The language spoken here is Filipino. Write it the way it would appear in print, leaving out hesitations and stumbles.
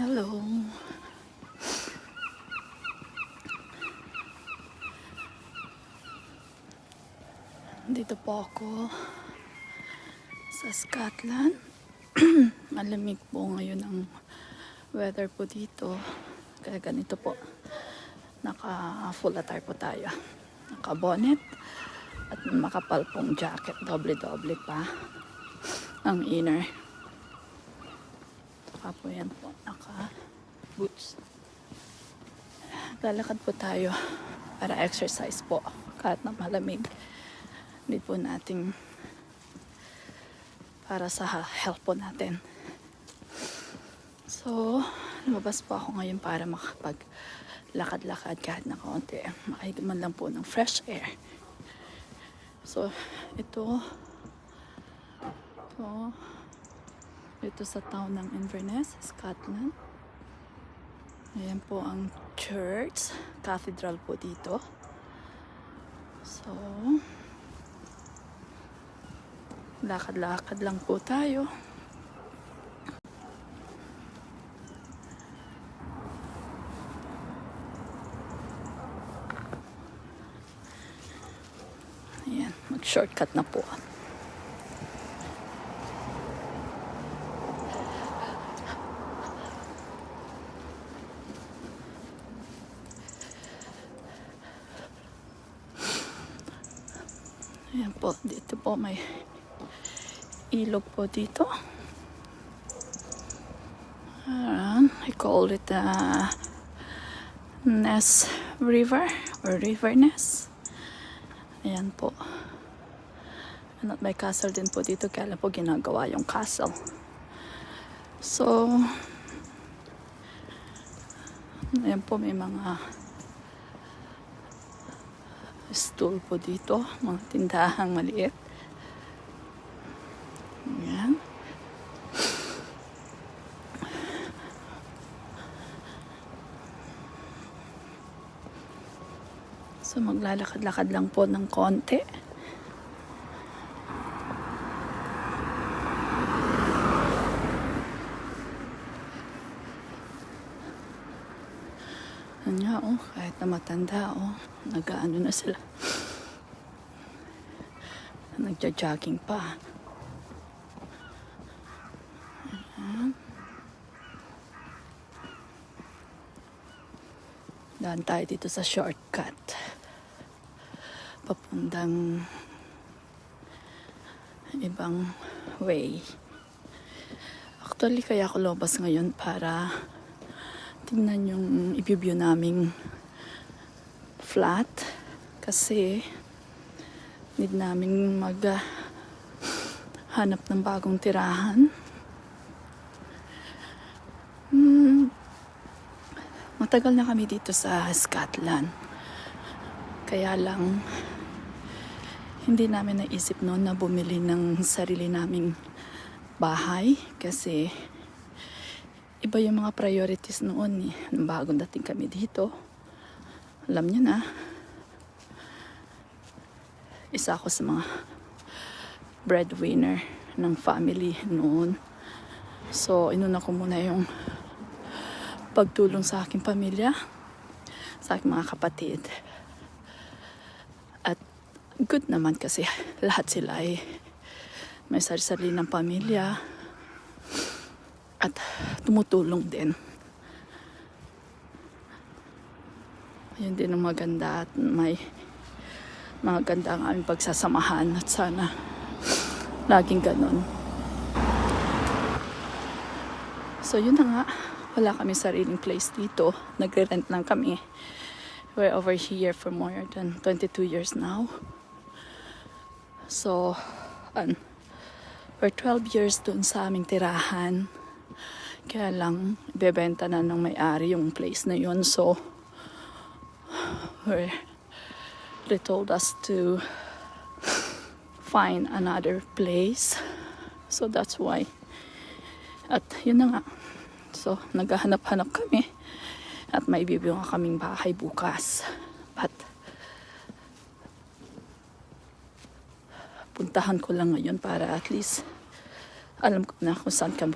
Hello. Dito po ako sa Scotland. Malamig po ngayon ang weather po dito. Kaya ganito po. Naka full attire po tayo. Naka bonnet at makapal pong jacket. Doble-doble pa ang inner. Saka po yan po. Naka boots. Lalakad po tayo para exercise po. Kahit na malamig. Need po nating para sa health po natin. So, lumabas po ako ngayon para makapaglakad-lakad kahit na kaunti. Makahiga man lang po ng fresh air. So, ito sa town ng Inverness, Scotland. Ayan po ang church, cathedral po dito. So, lakad-lakad lang po tayo. Ayan, mag-shortcut na po. Ayan po, dito po may ilog po dito. I call it Ness River or River Ness. Ayan po. At may castle din po dito, kaya lang po ginagawa yung castle. So, ayan po, may mga stool po dito, mga tindahang maliit. Ayan. So, maglalakad-lakad lang po ng konti. Nga, kahit na matanda, nag-ano na sila. Nagja-jogging pa. Daan tayo dito sa shortcut. Papuntang ibang way. Actually, kaya ako lumabas ngayon para tingnan yung i-view naming flat. Kasi need naming hanap ng bagong tirahan. Matagal na kami dito sa Scotland. Kaya lang, hindi namin naisip noon na bumili ng sarili naming bahay. Kasi, iba yung mga priorities noon nung bagong dating kami dito. Alam niyo na, isa ako sa mga breadwinner ng family noon. So, inuna ko muna yung pagtulong sa aking pamilya, sa aking mga kapatid. At good naman kasi lahat sila ay may sarili ng pamilya at tumutulong din. Yun din ang maganda at may maganda ang aming pagsasamahan at sana laging ganun. So yun na nga, wala kami sariling place dito. Nagre-rent lang kami. We're over here for more than 22 years now. So, we're 12 years dun sa aming tirahan. Kaya lang, ibebenta na ng may-ari yung place na yun. So, they told us to find another place. So, that's why. At yun na nga. So, naghahanap-hanap kami. At may bibigyan nga kaming bahay bukas. But, puntahan ko lang ngayon para at least alam ko na kung saan kami